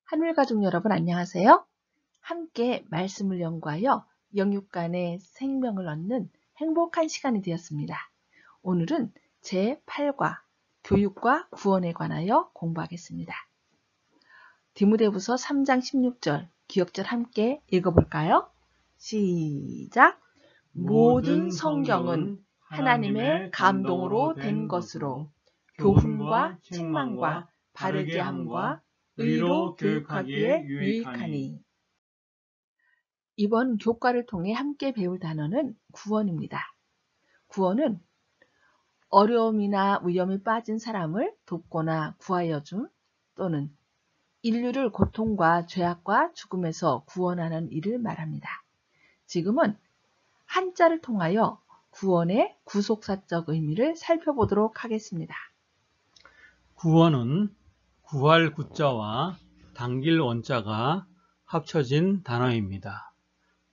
하늘가족 여러분 안녕하세요. 함께 말씀을 연구하여 영육 간의 생명을 얻는 행복한 시간이 되었습니다. 오늘은 제8과 교육과 구원에 관하여 공부하겠습니다. 디모데후서 3장 16절 기억절 함께 읽어볼까요? 시작! 모든 성경은 하나님의 감동으로 된 것으로 교훈과 책망과 바르게 함과 의로 교육하기에 유익하니. 이번 교과를 통해 함께 배울 단어는 구원입니다. 구원은 어려움이나 위험에 빠진 사람을 돕거나 구하여 줌 또는 인류를 고통과 죄악과 죽음에서 구원하는 일을 말합니다. 지금은 한자를 통하여 구원의 구속사적 의미를 살펴보도록 하겠습니다. 구원은 구할 구자와 당길 원자가 합쳐진 단어입니다.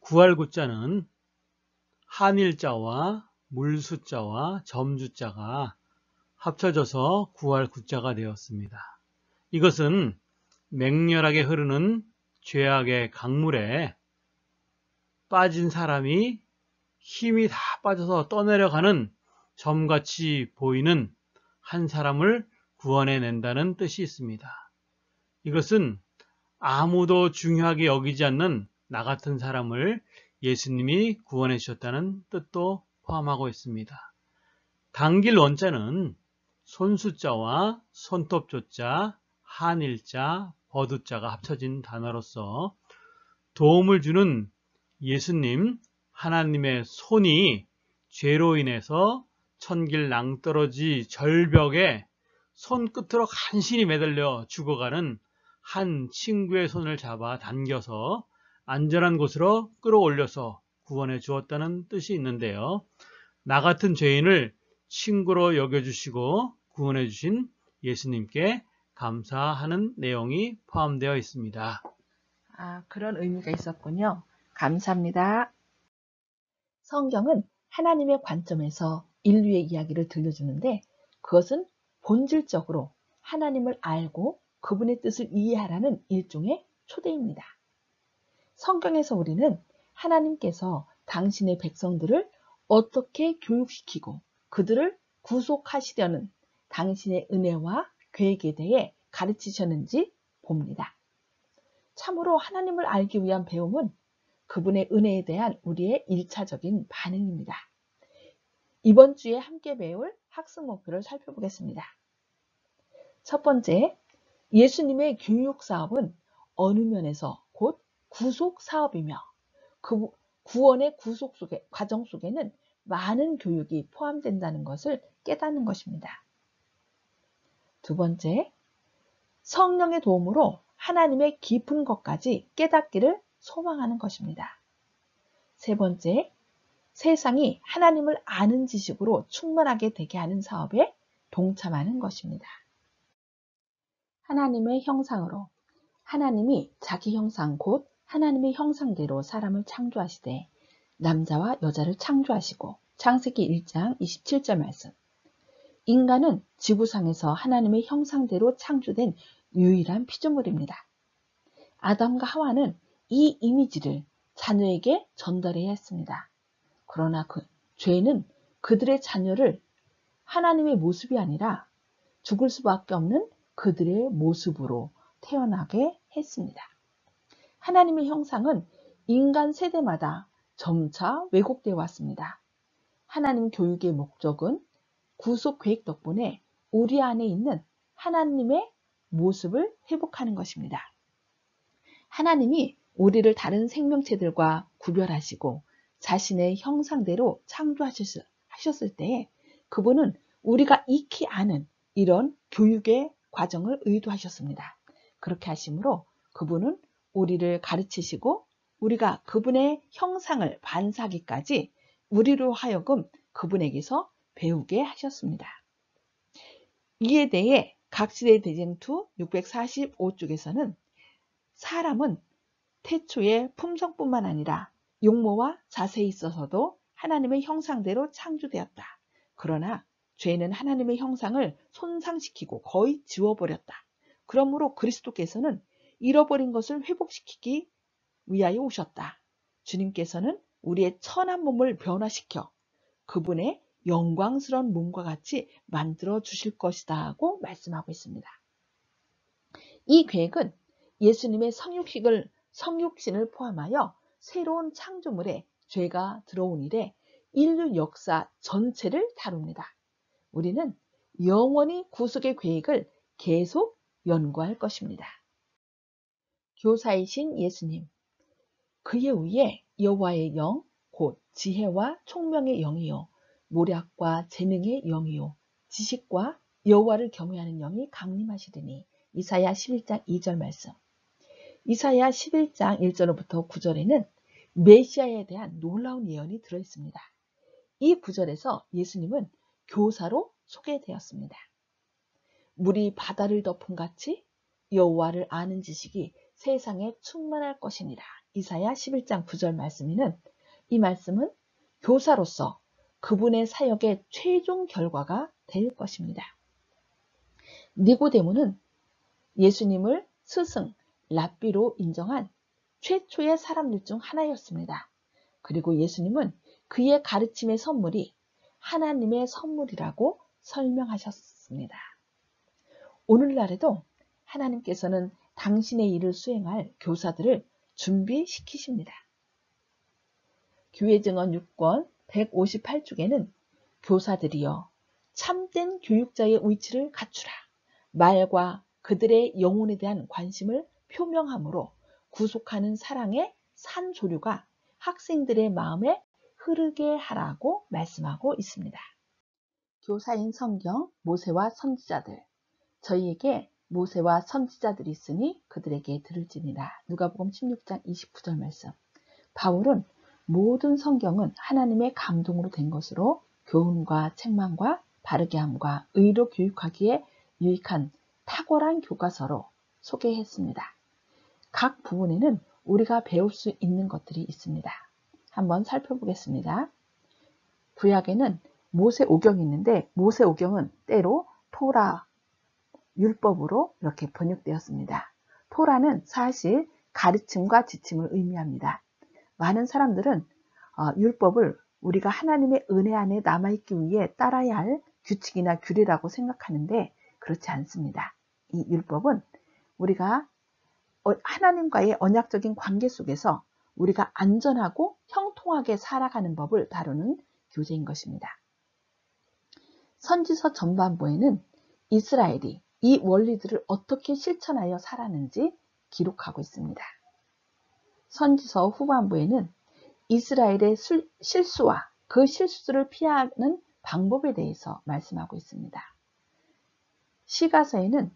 구할 구자는 한일자와 물수자와 점주자가 합쳐져서 구할 구자가 되었습니다. 이것은 맹렬하게 흐르는 죄악의 강물에 빠진 사람이 힘이 다 빠져서 떠내려가는 점같이 보이는 한 사람을 구원해낸다는 뜻이 있습니다. 이것은 아무도 중요하게 여기지 않는 나 같은 사람을 예수님이 구원해 주셨다는 뜻도 포함하고 있습니다. 당길 원자는 손수자와 손톱조자, 한일자, 버두자가 합쳐진 단어로서 도움을 주는 예수님, 하나님의 손이 죄로 인해서 천길 낭떠러지 절벽에 손끝으로 간신히 매달려 죽어가는 한 친구의 손을 잡아 당겨서 안전한 곳으로 끌어올려서 구원해 주었다는 뜻이 있는데요. 나 같은 죄인을 친구로 여겨주시고 구원해 주신 예수님께 감사하는 내용이 포함되어 있습니다. 그런 의미가 있었군요. 감사합니다. 성경은 하나님의 관점에서 인류의 이야기를 들려주는데 그것은 본질적으로 하나님을 알고 그분의 뜻을 이해하라는 일종의 초대입니다. 성경에서 우리는 하나님께서 당신의 백성들을 어떻게 교육시키고 그들을 구속하시려는 당신의 은혜와 계획에 대해 가르치셨는지 봅니다. 참으로 하나님을 알기 위한 배움은 그분의 은혜에 대한 우리의 1차적인 반응입니다. 이번 주에 함께 배울 학습 목표를 살펴보겠습니다. 첫 번째, 예수님의 교육 사업은 어느 면에서 곧 구속 사업이며 그 구원의 구속 과정 속에는 많은 교육이 포함된다는 것을 깨닫는 것입니다. 두 번째, 성령의 도움으로 하나님의 깊은 것까지 깨닫기를 소망하는 것입니다. 세 번째, 세상이 하나님을 아는 지식으로 충만하게 되게 하는 사업에 동참하는 것입니다. 하나님의 형상으로 하나님이 자기 형상 곧 하나님의 형상대로 사람을 창조하시되 남자와 여자를 창조하시고 창세기 1장 27절 말씀. 인간은 지구상에서 하나님의 형상대로 창조된 유일한 피조물입니다. 아담과 하와는 이 이미지를 자녀에게 전달해야 했습니다. 그러나 죄는 그들의 자녀를 하나님의 모습이 아니라 죽을 수밖에 없는 그들의 모습으로 태어나게 했습니다. 하나님의 형상은 인간 세대마다 점차 왜곡되어 왔습니다. 하나님 교육의 목적은 구속 계획 덕분에 우리 안에 있는 하나님의 모습을 회복하는 것입니다. 하나님이 우리를 다른 생명체들과 구별하시고 자신의 형상대로 창조하셨을 때 그분은 우리가 익히 아는 이런 교육의 과정을 의도하셨습니다. 그렇게 하심으로 그분은 우리를 가르치시고 우리가 그분의 형상을 반사하기까지 우리로 하여금 그분에게서 배우게 하셨습니다. 이에 대해 각시대 대쟁투 645쪽에서는 사람은 태초의 품성뿐만 아니라 용모와 자세에 있어서도 하나님의 형상대로 창조되었다. 그러나 죄는 하나님의 형상을 손상시키고 거의 지워버렸다. 그러므로 그리스도께서는 잃어버린 것을 회복시키기 위하여 오셨다. 주님께서는 우리의 천한 몸을 변화시켜 그분의 영광스러운 몸과 같이 만들어 주실 것이다 하고 말씀하고 있습니다. 이 계획은 예수님의 성육신을 포함하여 새로운 창조물에 죄가 들어온 이래 인류 역사 전체를 다룹니다. 우리는 영원히 구속의 계획을 계속 연구할 것입니다. 교사이신 예수님, 그의 위에 여호와의 영, 곧 지혜와 총명의 영이요, 모략과 재능의 영이요, 지식과 여호와를 경외하는 영이 강림하시더니. 이사야 11장 2절 말씀. 이사야 11장 1절로부터 9절에는 메시아에 대한 놀라운 예언이 들어있습니다. 이 구절에서 예수님은 교사로 소개되었습니다. 물이 바다를 덮은 같이 여호와를 아는 지식이 세상에 충만할 것이니라. 이사야 11장 9절 말씀에는 이 말씀은 교사로서 그분의 사역의 최종 결과가 될 것입니다. 니고데모는 예수님을 스승, 랍비로 인정한 최초의 사람들 중 하나였습니다. 그리고 예수님은 그의 가르침의 선물이 하나님의 선물이라고 설명하셨습니다. 오늘날에도 하나님께서는 당신의 일을 수행할 교사들을 준비시키십니다. 교회증언 6권 158쪽에는 교사들이여 참된 교육자의 위치를 갖추라. 말과 그들의 영혼에 대한 관심을 표명함으로 구속하는 사랑의 산조류가 학생들의 마음에 흐르게 하라고 말씀하고 있습니다. 교사인 성경, 모세와 선지자들. 저희에게 모세와 선지자들이 있으니 그들에게 들을지니라. 누가복음 16장 29절 말씀. 바울은 모든 성경은 하나님의 감동으로 된 것으로 교훈과 책망과 바르게 함과 의로 교육하기에 유익한 탁월한 교과서로 소개했습니다. 각 부분에는 우리가 배울 수 있는 것들이 있습니다. 한번 살펴보겠습니다. 구약에는 모세오경이 있는데 모세오경은 때로 토라, 율법으로 이렇게 번역되었습니다. 토라는 사실 가르침과 지침을 의미합니다. 많은 사람들은 율법을 우리가 하나님의 은혜 안에 남아있기 위해 따라야 할 규칙이나 규례라고 생각하는데 그렇지 않습니다. 이 율법은 우리가 하나님과의 언약적인 관계 속에서 우리가 안전하고 형통하게 살아가는 법을 다루는 교재인 것입니다. 선지서 전반부에는 이스라엘이 이 원리들을 어떻게 실천하여 살았는지 기록하고 있습니다. 선지서 후반부에는 이스라엘의 실수와 그 실수를 피하는 방법에 대해서 말씀하고 있습니다. 시가서에는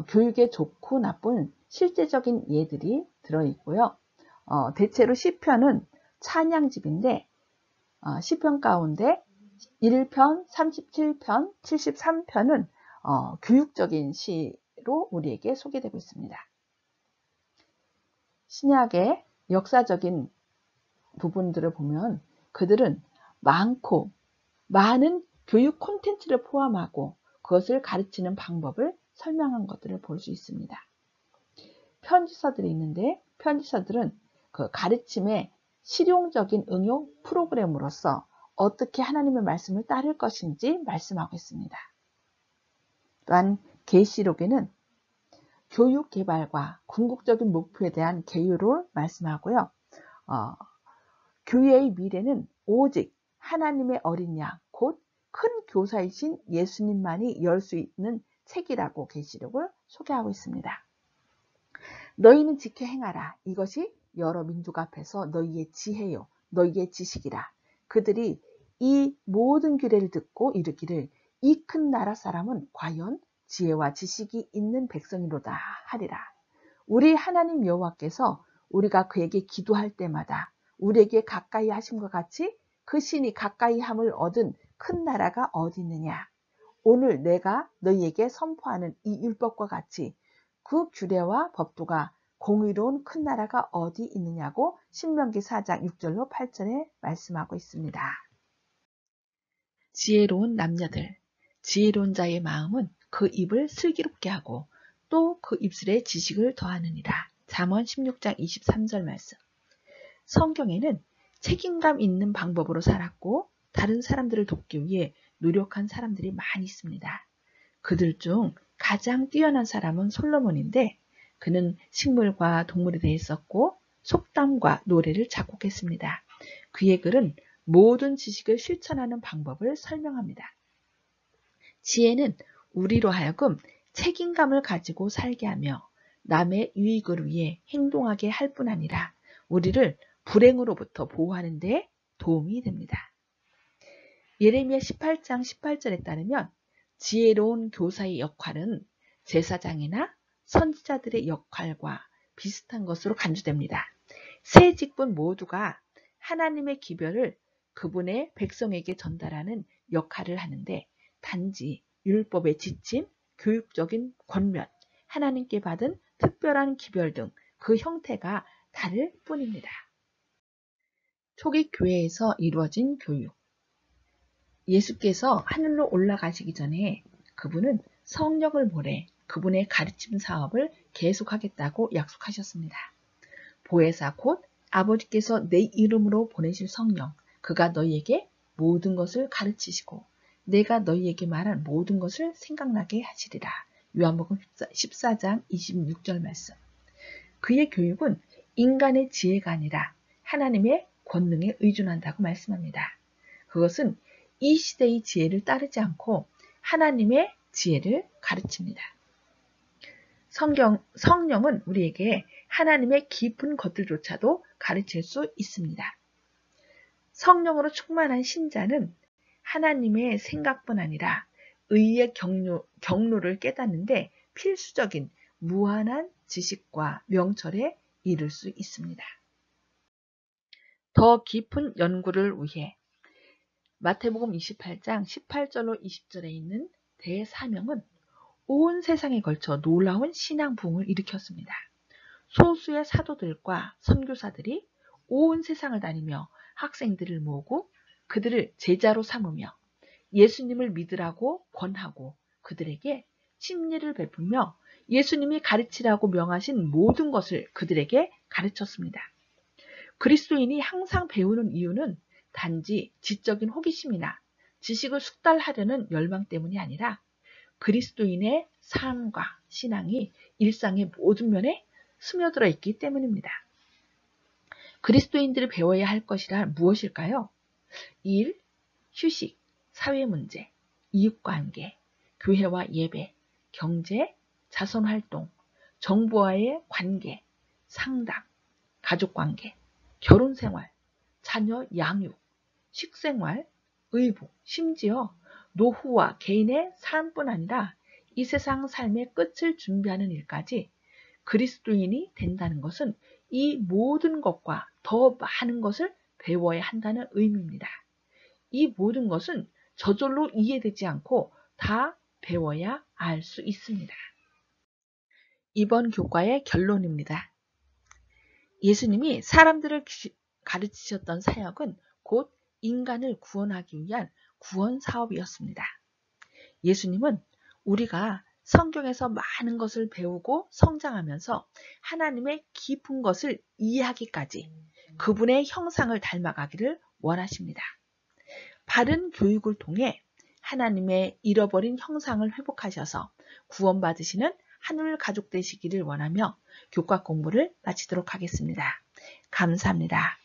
교육에 좋고 나쁜 실제적인 예들이 들어있고요. 대체로 시편은 찬양집인데 시편 가운데 1편, 37편, 73편은 교육적인 시로 우리에게 소개되고 있습니다. 신약의 역사적인 부분들을 보면 그들은 많은 교육 콘텐츠를 포함하고 그것을 가르치는 방법을 설명한 것들을 볼 수 있습니다. 편지서들이 있는데 편지서들은 그 가르침의 실용적인 응용 프로그램으로서 어떻게 하나님의 말씀을 따를 것인지 말씀하고 있습니다. 또한 계시록에는 교육 개발과 궁극적인 목표에 대한 계율을 말씀하고요. 교회의 미래는 오직 하나님의 어린 양, 곧 큰 교사이신 예수님만이 열 수 있는 책이라고 계시록을 소개하고 있습니다. 너희는 지켜 행하라. 이것이 여러 민족 앞에서 너희의 지혜요, 너희의 지식이라. 그들이 이 모든 규례를 듣고 이르기를 이 큰 나라 사람은 과연 지혜와 지식이 있는 백성이로다 하리라. 우리 하나님 여호와께서 우리가 그에게 기도할 때마다 우리에게 가까이 하심과 같이 그 신이 가까이 함을 얻은 큰 나라가 어디 있느냐. 오늘 내가 너희에게 선포하는 이 율법과 같이 그 규례와 법도가 공의로운 큰 나라가 어디 있느냐고 신명기 4장 6절로 8절에 말씀하고 있습니다. 지혜로운 남녀들, 지혜로운 자의 마음은 그 입을 슬기롭게 하고 또 그 입술에 지식을 더하느니라. 잠언 16장 23절 말씀. 성경에는 책임감 있는 방법으로 살았고 다른 사람들을 돕기 위해 노력한 사람들이 많이 있습니다. 그들 중 가장 뛰어난 사람은 솔로몬인데 그는 식물과 동물에 대해 썼고 속담과 노래를 작곡했습니다. 그의 글은 모든 지식을 실천하는 방법을 설명합니다. 지혜는 우리로 하여금 책임감을 가지고 살게 하며 남의 유익을 위해 행동하게 할 뿐 아니라 우리를 불행으로부터 보호하는 데 도움이 됩니다. 예레미야 18장 18절에 따르면 지혜로운 교사의 역할은 제사장이나 선지자들의 역할과 비슷한 것으로 간주됩니다. 세 직분 모두가 하나님의 기별을 그분의 백성에게 전달하는 역할을 하는데 단지 율법의 지침, 교육적인 권면, 하나님께 받은 특별한 기별 등 그 형태가 다를 뿐입니다. 초기 교회에서 이루어진 교육. 예수께서 하늘로 올라가시기 전에 그분은 성령을 보내 그분의 가르침 사업을 계속하겠다고 약속하셨습니다. 보혜사 곧 아버지께서 내 이름으로 보내실 성령, 그가 너희에게 모든 것을 가르치시고 내가 너희에게 말한 모든 것을 생각나게 하시리라. 요한복음 14장 26절 말씀. 그의 교육은 인간의 지혜가 아니라 하나님의 권능에 의존한다고 말씀합니다. 그것은 이 시대의 지혜를 따르지 않고 하나님의 지혜를 가르칩니다. 성령은 우리에게 하나님의 깊은 것들조차도 가르칠 수 있습니다. 성령으로 충만한 신자는 하나님의 생각뿐 아니라 의의 경로를 깨닫는데 필수적인 무한한 지식과 명철에 이를 수 있습니다. 더 깊은 연구를 위해 마태복음 28장 18절로 20절에 있는 대사명은 온 세상에 걸쳐 놀라운 신앙 부흥을 일으켰습니다. 소수의 사도들과 선교사들이 온 세상을 다니며 학생들을 모으고 그들을 제자로 삼으며 예수님을 믿으라고 권하고 그들에게 진리를 베풀며 예수님이 가르치라고 명하신 모든 것을 그들에게 가르쳤습니다. 그리스도인이 항상 배우는 이유는 단지 지적인 호기심이나 지식을 숙달하려는 열망 때문이 아니라 그리스도인의 삶과 신앙이 일상의 모든 면에 스며들어 있기 때문입니다. 그리스도인들이 배워야 할 것이라 무엇일까요? 일, 휴식, 사회문제, 이웃관계, 교회와 예배, 경제, 자선활동, 정부와의 관계, 상담, 가족관계, 결혼생활, 자녀 양육, 식생활, 의복, 심지어 노후와 개인의 삶뿐 아니라 이 세상 삶의 끝을 준비하는 일까지 그리스도인이 된다는 것은 이 모든 것과 더 많은 것을 배워야 한다는 의미입니다. 이 모든 것은 저절로 이해되지 않고 다 배워야 알 수 있습니다. 이번 교과의 결론입니다. 예수님이 사람들을 가르치셨던 사역은 곧 인간을 구원하기 위한 구원 사업이었습니다. 예수님은 우리가 성경에서 많은 것을 배우고 성장하면서 하나님의 깊은 것을 이해하기까지 그분의 형상을 닮아가기를 원하십니다. 바른 교육을 통해 하나님의 잃어버린 형상을 회복하셔서 구원받으시는 하늘 가족 되시기를 원하며 교과 공부를 마치도록 하겠습니다. 감사합니다.